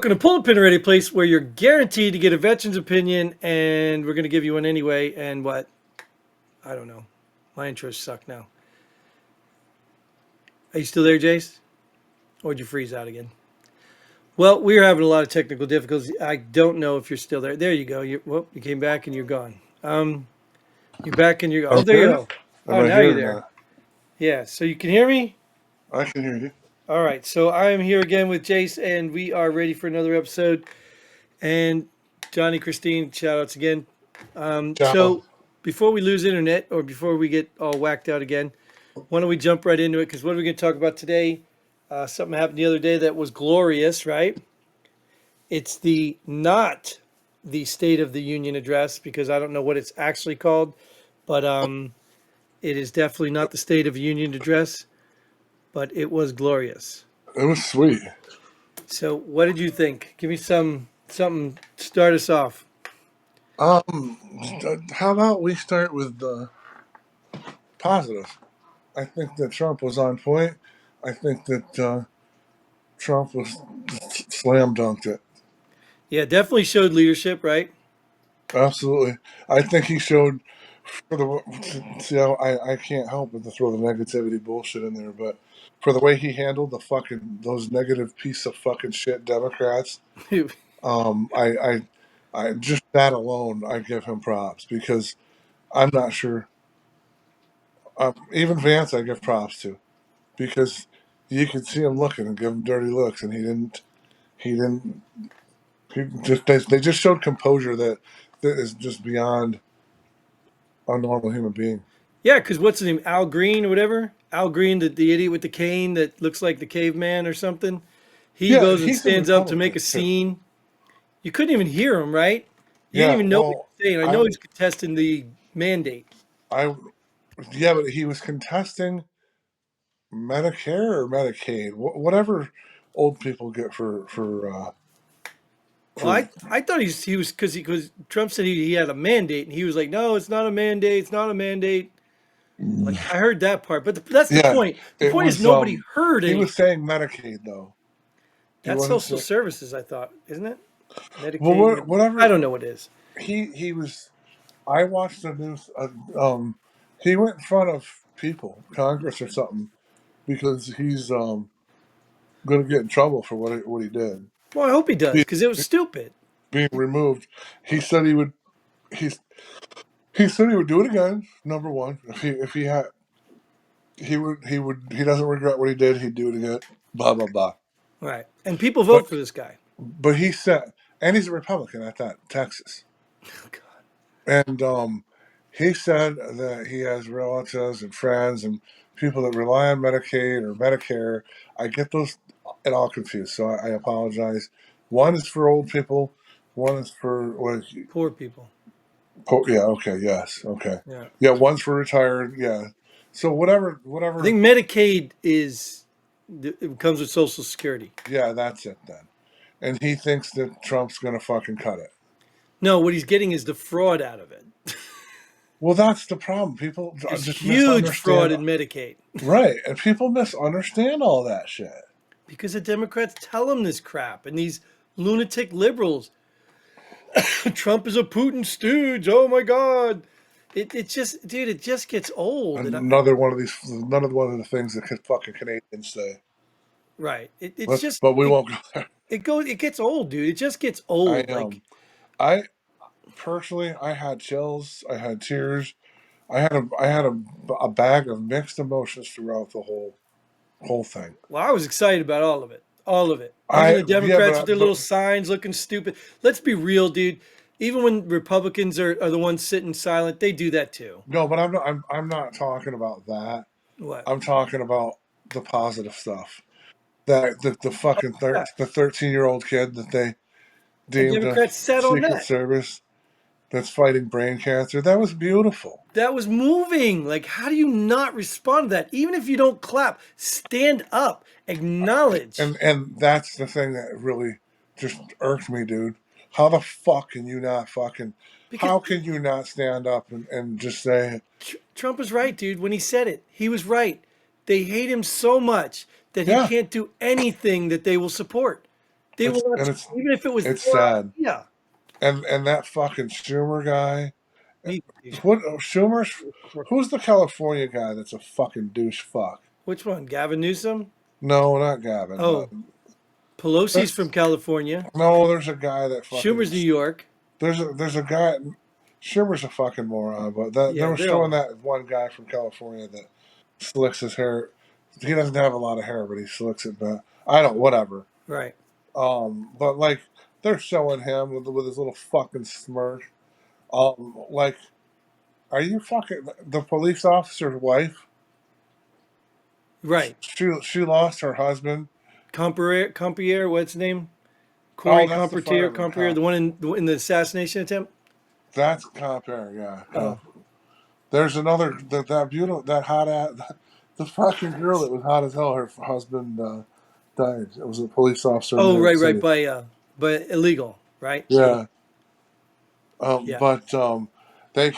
Welcome to Pull a Pin Ready, place where you're guaranteed to get a veteran's opinion, and we're going to give you one anyway. And what? I don't know. My intros suck now. Are you still there, Jace? Or did you freeze out again? Well, we're having a lot of technical difficulties. I don't know if you're still there. There you go. You came back and you're gone. You're back and you're. Oh, I'm there you here? go. Am Oh, I now here you're or there. not? Yeah. So you can hear me. I can hear you. All right. So I am here again with Jace, and we are ready for another episode. And Johnny, Christine, shout outs again. Ciao. So before we lose internet or before we get all whacked out again, why don't we jump right into it? Because what are we going to talk about today? Something happened the other day that was glorious, right? It's not the State of the Union address because I don't know what it's actually called, but it is definitely not the State of the Union address, but it was glorious. It was sweet. So what did you think? Give me something. Start us off. Um, how about we start with the positive? I think that Trump was on point. I think that Trump was slam dunked it. Yeah, definitely showed leadership, right? Absolutely. I think he showed for the see. I can't help but to throw the negativity bullshit in there, but for the way he handled the fucking those negative piece of fucking shit Democrats. Um, I, I, I just that alone, I give him props because I'm not sure. Even Vance, I give props to because you could see him looking and give him dirty looks, and he didn't. He didn't. He just they just showed composure that is just beyond a normal human being. Yeah, because what's his name? Al Green or whatever? Al Green, the idiot with the cane that looks like the caveman or something. He Yeah, goes and he's a stands up to make a Republican too. scene. You couldn't even hear him, right? You didn't Yeah, even know what he well, was saying. I know I, he's contesting the mandate. I, yeah, but he was contesting Medicare or Medicaid, whatever old people get Well, for I thought he was because Trump said he had a mandate, and he was like, no, it's not a mandate. It's not a mandate. Like I heard that part, but that's the yeah. point. The It point is was nobody heard he anything. was saying Medicaid though. He That's wasn't social saying services, I thought, isn't it? well Medicaid. I whatever don't know what it is. he was. I watched the news. He went in front of people, Congress or something, because he's going to get in trouble for what he did. Well, I hope he does Be, because it was stupid. being removed. He said he would. He's he said he would do it again. Number one, if he had he doesn't regret what he did. He'd do it again. Blah blah blah. Right. And people But vote for this guy. he said, and he's a Republican at that, Texas. Oh, God. And he said that he has relatives and friends and people that rely on Medicaid or Medicare. I get those it all confused, so I apologize. One is for old people. One is for Poor people. yeah, okay, yes, okay, Yeah. yeah. One's for retired, yeah. So whatever, I whatever. think Medicaid it comes with Social Security. Yeah, that's it then. And he thinks that Trump's gonna fucking cut it. No, what he's getting is the fraud out of it. Well, that's the problem. People There's just huge fraud misunderstand. in Medicaid Right, and people misunderstand all that shit. because the Democrats tell them this crap and these lunatic liberals. Trump is a Putin stooge. Oh my God. It just, dude, it just gets old. Another one of these, another one of the things that fucking Canadians say. Right. It's just, But we won't go there. it gets old, dude. It just gets I old. Like, I personally, I had chills, I had tears, I had a bag of mixed emotions throughout the whole thing. well, I was excited about all of it. All of it. Even the Yeah, Democrats with their but little signs looking stupid. Let's be real, dude. Even when Republicans are the ones sitting silent, they do that too. no, but I'm not talking about that. What? I'm talking about the positive stuff. That the Oh, fucking yeah. the 13-year-old kid that they And deemed a Democrats sat on Secret that. Service that's fighting brain cancer. That was beautiful. That was moving. Like, how do you not respond to that? Even if you don't clap, stand up, acknowledge. And that's the thing that really just irked me, dude. How the fuck can you not fucking Because how can you not stand up and just say Trump was right, dude, when he said it. He was right. They hate him so much that he yeah, can't do anything that they will support. They will not, And even if it was it's their sad. idea. And that fucking Schumer guy. He's a douche. What Schumer's? Who's the California guy that's a fucking douche fuck? Which one? Gavin Newsom? No, not Gavin, but Oh, Pelosi's from California. no, there's a guy that fucking Schumer's New York. there's a guy. Schumer's a fucking moron, but that they Yeah, were they all showing are. that one guy from California that slicks his hair. He doesn't have a lot of hair, but he slicks it back. I don't, whatever. Right. But like they're showing him with his little fucking smirk. Like, are you fucking the police officer's wife? Right. She lost her husband. Compier, what's his name? Oh, Corey that's the fireman Compier, the cop. one in the assassination attempt. That's Compare, yeah. Oh, There's another that beautiful that hot ass the fucking girl that was hot as hell. Her husband died. It was a police officer in New oh, York right, City. by illegal, right? Yeah, Yeah. but they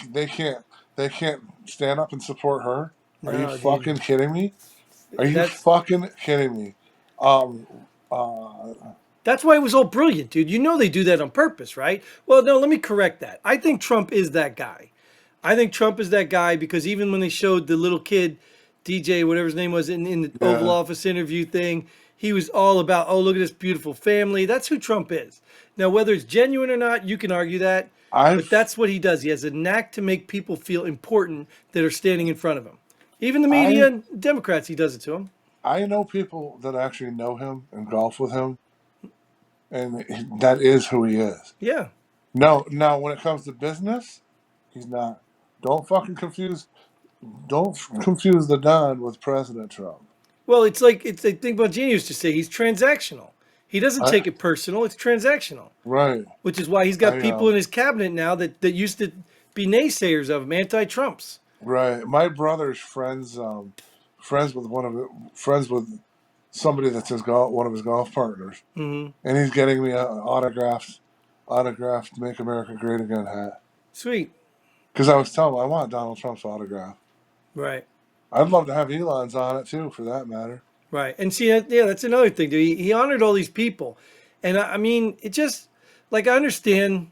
can't stand up and support her. Are you No, dude. fucking kidding me? Are you That's fucking kidding me? Um, uh, That's why it was all brilliant, dude. You know they do that on purpose, right? Well, no, let me correct that. I think Trump is that guy. I think Trump is that guy because even when they showed the little kid, DJ, whatever his name was, in the Oval yeah, Office interview thing, he was all about, oh, look at this beautiful family. That's who Trump is. Now, whether it's genuine or not, you can argue that, but I've that's what he does. He has a knack to make people feel important that are standing in front of him. Even the media I and Democrats, he does it to them. I know people that actually know him and golf with him, and that is who he is. Yeah. No, now when it comes to business, he's not. Don't fucking confuse. Don't confuse the Don with President Trump. Well, it's the thing about Gene used to say he's transactional. He doesn't I take it personal. It's transactional, right. which is why he's got I people in his cabinet now that used to be naysayers of him, anti-Trumps. right. My brother's friends with friends with somebody that's one of his golf partners, Hmm. and he's getting me a autographed "Make America Great Again" hat Sweet, because I was telling him I want Donald Trump's autograph. right, I'd love to have Elon's on it too, for that matter. right. And see, yeah, that's another thing, dude. He honored all these people, and I mean, it just like I understand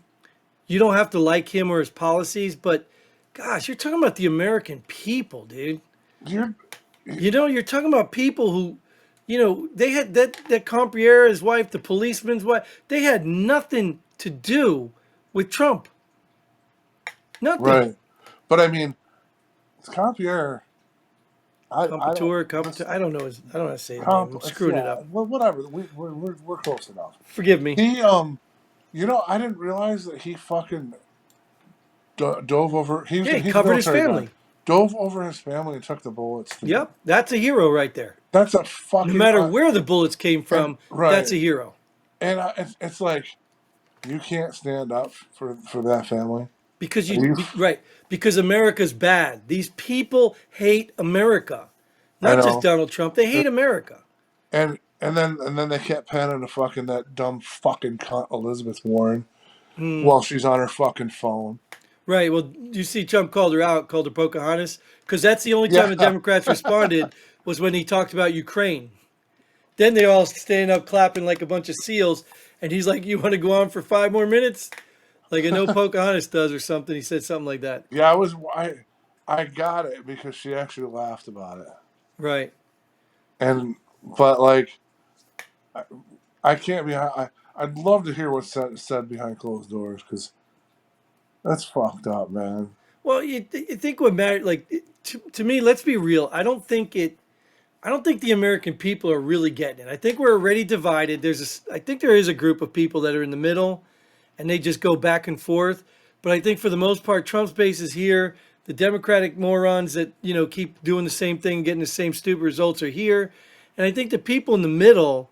you don't have to like him or his policies, but gosh, you're talking about the American people, dude. You're You're talking about people who, they had that Compiere, his wife, the policeman's wife. They had nothing to do with Trump. Nothing. right, but I mean, it's Compierre. I don't Compiteur. this I don't know I don't know how to say his name. comp. I'm It's, screwing it yeah, up. well, whatever. We're close enough. Forgive me. He I didn't realize that he fucking dove over. Yeah, he He's a covered his military guy. family. Dove over his family and took the bullets. Yep, that's a hero right there. That's a No fucking matter where the bullets came and from, that's right. a hero. And it's like you can't stand up for that family. Because Are you? right, because America's bad. These people hate America. I Not just know. Donald Trump. They hate America. And then they kept panning to fucking that dumb fucking cunt Elizabeth Warren Hmm. while she's on her fucking phone. Right. Well, you see, Trump called her out, called her Pocahontas, because that's the only time Yeah, the Democrats responded was when he talked about Ukraine. Then they all stand up clapping like a bunch of seals, and he's like, "You want to go on for 5 more minutes?" Like I know Pocahontas does, or something. He said something like that. yeah. I got it because she actually laughed about it. Right. And but like I, I can't be. I'd love to hear what's said behind closed doors because that's fucked up, man. Well, you think what mattered, like to me, let's be real. I don't think the American people are really getting it. I think we're already divided. I think there is a group of people that are in the middle, and they just go back and forth. But I think for the most part, Trump's base is here. The Democratic morons that keep doing the same thing, getting the same stupid results are here. And I think the people in the middle,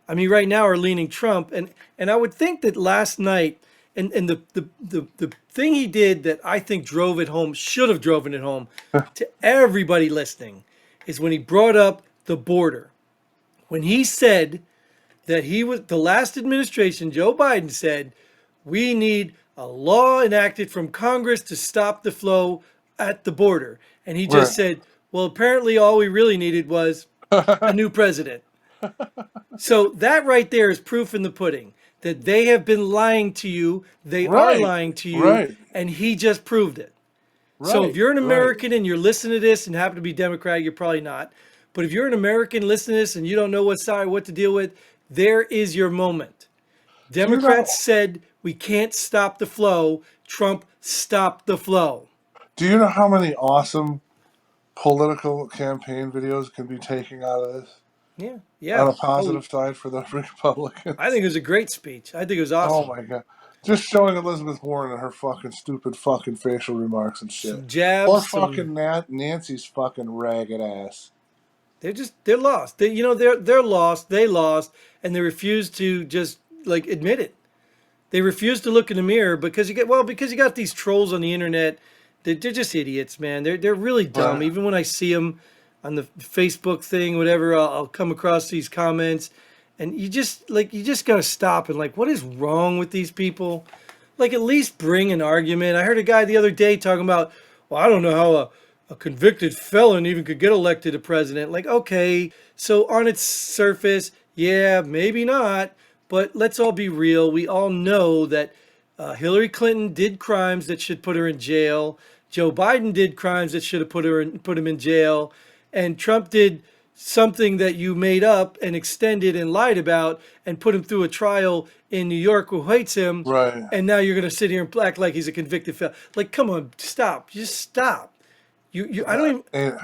I mean, right now are leaning Trump. And I would think that last night, and the thing he did that I think drove it home, should have driven it home to everybody listening, is when he brought up the border. When he said that he was the last administration, Joe Biden said, we need a law enacted from Congress to stop the flow at the border. And he just Right. said, well, apparently all we really needed was a new president. So that right there is proof in the pudding that they have been lying to you. They are Right, lying to you, right, and he just proved it. So if right, you're an right. American and you're listening to this and happen to be Democrat, you're probably not. But if you're an American listening to this and you don't know what side, what to deal with, there is your moment. Do you Democrats know? said we can't stop the flow. Trump stopped the flow. Do you know how many awesome political campaign videos can be taken out of this Yeah, on yeah. a Oh, positive side for the I Republicans? think it was a great speech. I think it was Oh awesome. my god. Just showing Elizabeth Warren and her fucking stupid fucking facial remarks and shit. Some Or jabs, some fucking Nancy's fucking ragged ass. they're lost. They're lost. They lost, and they refuse to just like admit it. They refuse to look in the mirror because you got these trolls on the internet. They're just idiots, man. They're really dumb. Right. Even when I see them on the Facebook thing, whatever, I'll come across these comments, and you just gotta stop and like, what is wrong with these people? Like, at least bring an argument. I heard a guy the other day talking about, well, I don't know how a convicted felon even could get elected to president. Like, okay, so on its surface, yeah, maybe not, but let's all be real. We all know that Hillary Clinton did crimes that should put her in jail. Joe Biden did crimes that should have put him in jail, and Trump did something that you made up and extended and lied about and put him through a trial in New York who hates him, Right. and now you're gonna sit here and act like he's a convicted felon. Like, come on, stop, just stop. I don't even. And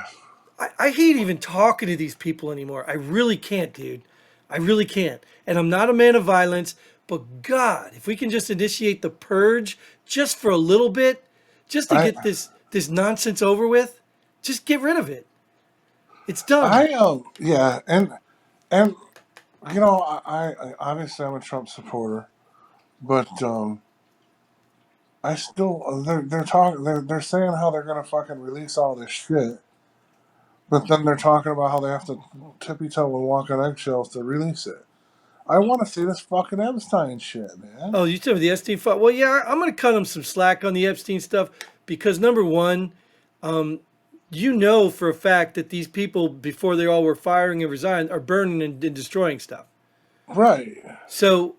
I hate even talking to these people anymore. I really can't, dude. I really can't. And I'm not a man of violence, but God, if we can just initiate the purge just for a little bit, just to I get this nonsense over with, just get rid of it. It's dumb. I yeah, and I obviously I'm a Trump supporter, but I still they're talking they're saying how they're gonna fucking release all this shit, but then they're talking about how they have to tippy toe and walk on eggshells to release it. I want to see this fucking Epstein shit, man. Oh, you talking about the Epstein file? Well, yeah, I'm going to cut him some slack on the Epstein stuff because number one, you know for a fact that these people, before they all were firing and resigned, are burning and destroying stuff. Right, So,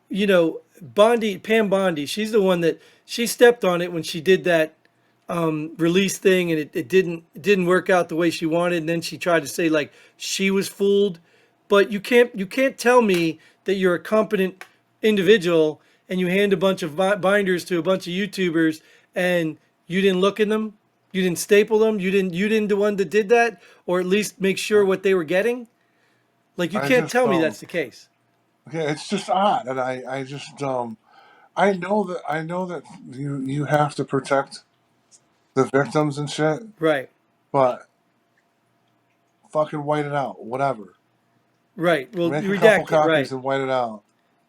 Pam Bondi, she's the one that she stepped on it when she did that release thing, and it didn't work out the way she wanted. And then she tried to say like she was fooled, but you can't tell me that you're a competent individual and you hand a bunch of binders to a bunch of YouTubers and you didn't look in them, you didn't staple them, you didn't the one that did that, or at least make sure what they were getting. Like, you I can't just tell me that's the case. yeah, it's just odd, and I just I know that you have to protect the victims and shit, Right. but fucking white it out, whatever. Right. Well, Make you a couple redact it. copies Right. and white it out.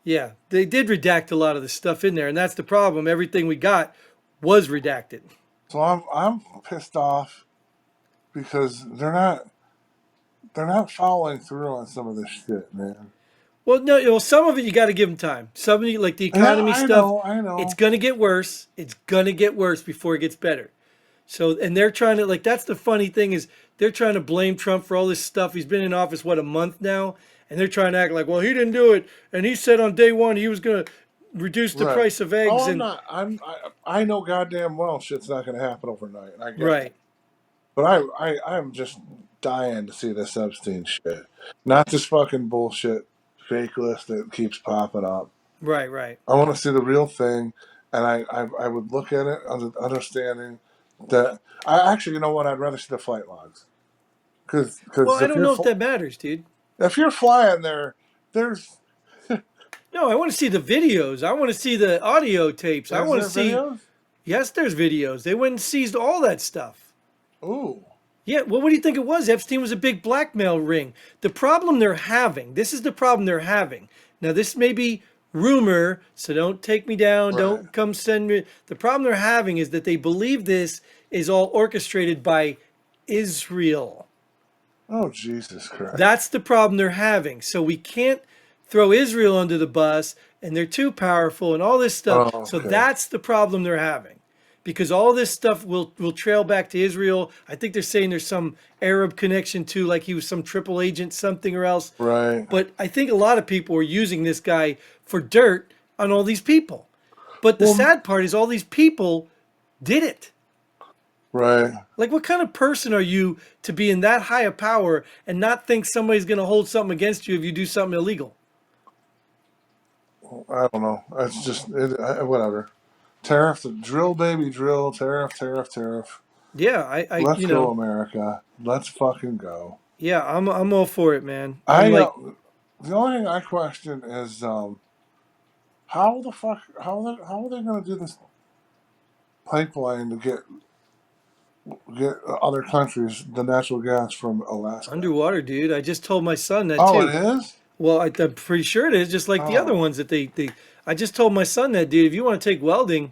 Yeah. They did redact a lot of the stuff in there, and that's the problem. Everything we got was redacted. So I'm pissed off because they're not following through on some of this shit, man. Well, no, some of it you got to give them time. Some of it, like the Yeah, economy I stuff, know, I it's know. gonna get worse. It's gonna get worse before it gets better. So, and they're trying to like that's the funny thing is they're trying to blame Trump for all this stuff. He's been in office what a month now, and they're trying to act like, well, he didn't do it, and he said on day one he was gonna reduce the Right. price of Oh, eggs, I'm and not. I know goddamn well shit's not going to happen overnight. I get that. right, But I'm just dying to see this Epstein shit. Not this fucking bullshit fake list that keeps popping up. right, right. I want to see the real thing, and I would look at it understanding that I actually, you know what, I'd rather see the flight logs because Well, I if don't you're know if that matters, dude. if you're flying there, there's No, I want to see the videos. I want to see the audio tapes. I is want to there see. videos? Yes, there's videos. They went and seized all that stuff. Ooh, Yeah, well, what do you think it was? Epstein was a big blackmail ring. The problem they're having, this is the problem they're having. Now, this may be rumor, so don't take me down. right. Don't come send me. The problem they're having is that they believe this is all orchestrated by Israel. Oh Jesus Christ. That's the problem they're having. So we can't throw Israel under the bus, and they're too powerful and all this stuff. Oh, So okay. that's the problem they're having. because all this stuff will trail back to Israel. I think they're saying there's some Arab connection too, like he was some triple agent, something or else. Right. But I think a lot of people are using this guy for dirt on all these people. But the Well, sad part is all these people did it. right. Like, what kind of person are you to be in that high a power and not think somebody's going to hold something against you if you do something illegal? I don't know. It's just whatever. Tariff, drill, baby, drill. Tariff, tariff, tariff. Yeah, Let's go, America. Let's fucking go. yeah, I'm all for it, man. I'm I like, the only thing I question is how the fuck how are they going to do this pipeline to get other countries the natural gas from Alaska? underwater, dude. I just told my son that Oh, it too. is. Well, I'm pretty sure it is, just like the other Oh, ones that they. I just told my son that, dude. If you want to take welding,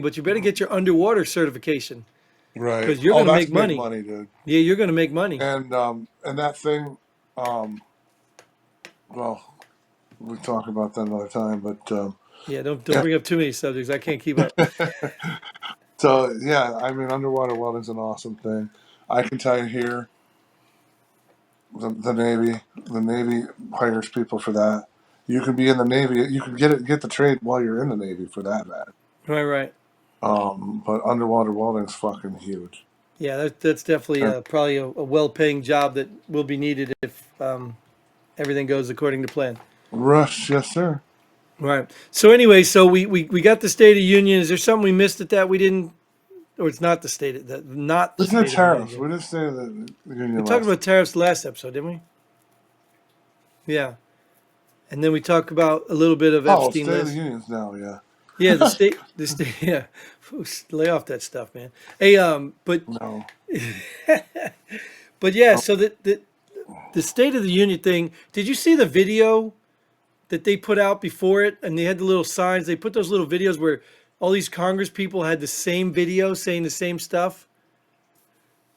but you better get your underwater certification right. because you're Oh, going to that's make big money. money, dude. Yeah, you're going to make money. And that thing, um, well, we talk about that another time. But Yeah, don't yeah. bring up too many subjects. I can't keep up. So yeah, I mean, underwater welding's an awesome thing. I can tell you here, the Navy hires people for that. You can be in the Navy. You can get the trade while you're in the Navy for that matter. Right, right. But underwater welding's fucking huge. Yeah, that's definitely And probably a well-paying job that will be needed if everything goes according to plan. Rush, yes, sir. Right. So anyway, so we got the State of the Union. Is there something we missed at that we didn't, or it's not the State of not the We did State of the tariffs. Union? We did say the We union talked last. about tariffs last episode, didn't we? Yeah. And then we talked about a little bit of Oh, Epstein State of the list. Unions now, yeah. Yeah, the state. Yeah, lay off that stuff, man. Hey, No. but yeah. Oh, So the State of the Union thing. Did you see the video that they put out before it? And they had the little signs. They put those little videos where all these Congress people had the same video saying the same stuff.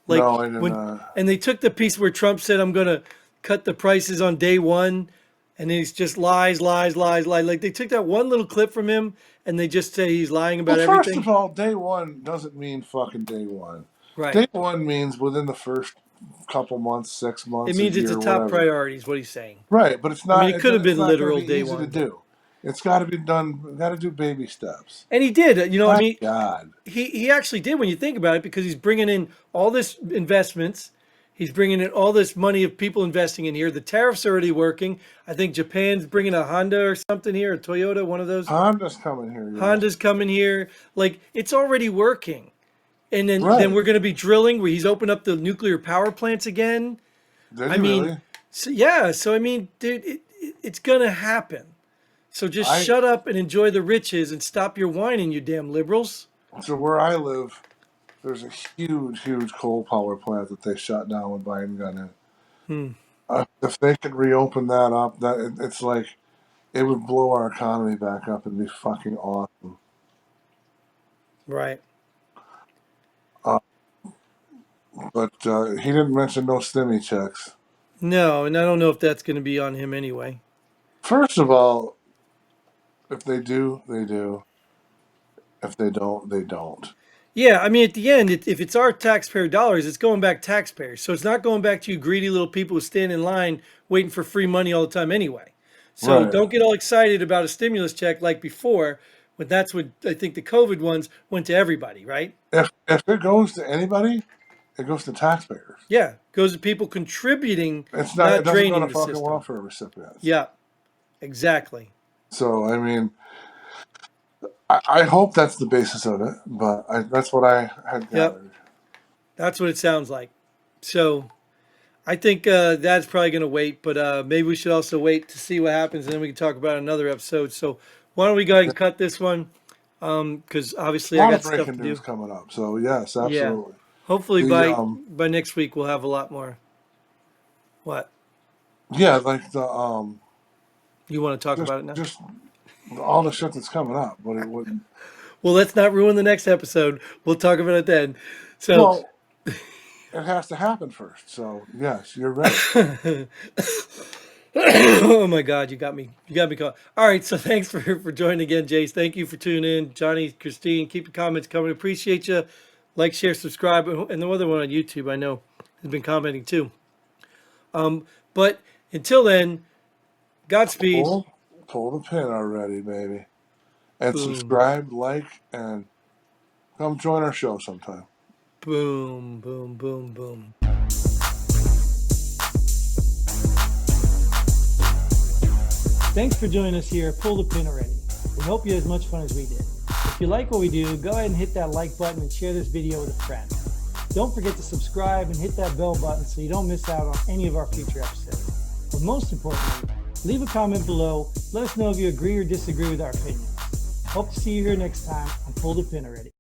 Like no, I did when, not. and they took the piece where Trump said, "I'm gonna cut the prices on day one," and then he's just lies, lies, lies, lies. Like they took that one little clip from him, and they just say he's lying Well, about first of everything. all, day one doesn't mean fucking day one. Right. Day one means within the first couple months, six It months, a means it's a year, top whatever. priority, is what he's saying. Right, but it's I mean, not. it could have It's been not going to literal be day easy to one, but do. It's got to be done. Got to do baby steps. and he did. You know, I My mean, God. he actually did when you think about it because he's bringing in all this investments. He's bringing in all this money of people investing in here. The tariffs are already working. I think Japan's bringing a Honda or something here, a Toyota, one of those. Honda's coming here, yes. Honda's coming here. Like it's already working. And then Right. we're going to be drilling where he's opened up the nuclear power plants again. Did I he mean, really? so yeah. So I mean, dude, it's going to happen. So just I shut up and enjoy the riches and stop your whining, you damn liberals. So where I live, there's a huge, huge coal power plant that they shut down when Biden got in. Hmm. If they could reopen that up, it's like it would blow our economy back up and be fucking awesome. Right. Uh, but he didn't mention no stimmy checks. No, and I don't know if that's going to be on him anyway. First of all, if they do, they do. If they don't, they don't. Yeah, I mean, at the end, if it's our taxpayer dollars, it's going back taxpayers. So it's not going back to you greedy little people who stand in line waiting for free money all the time anyway. So Right. don't get all excited about a stimulus check like before, when that's what I think the COVID ones went to everybody, right? If it goes to anybody, it goes to taxpayers. Yeah, goes to people contributing, It's not. It not doesn't go draining to the fucking system. welfare recipients. Yeah, exactly. So I mean, I hope that's the basis of it, but that's what I had Yep, gathered. that's what it sounds like. So I think that's probably going to wait, but maybe we should also wait to see what happens, and then we can talk about another episode. So why don't we go ahead and cut this one? Because A obviously I lot of got stuff breaking to news do. coming up. So yes, Yeah. absolutely. Hopefully The by next week we'll have a lot more. What yeah, like the you want to talk just about it now? just all the shit that's coming up. But it wouldn't. Well, let's not ruin the next episode. We'll talk about it then. So Well, it has to happen first. So yes, you're right. Oh my God, you got me. You got me caught. All right, so thanks for joining again, Jace. Thank you for tuning in, Johnny, Christine. Keep your comments coming. Appreciate you. Like, share, subscribe, and the other one on YouTube I know has been commenting too. But until then, Godspeed. Pull the pin already, baby. And Boom, subscribe, like, and come join our show sometime. boom, boom, boom, boom. Thanks for joining us here at Pull the Pin Already. We hope you had as much fun as we did. If you like what we do, go ahead and hit that like button and share this video with a friend. Don't forget to subscribe and hit that bell button so you don't miss out on any of our future episodes. But most importantly, leave a comment below. Let us know if you agree or disagree with our opinions. Hope to see you here next time on Pull the Pin Already.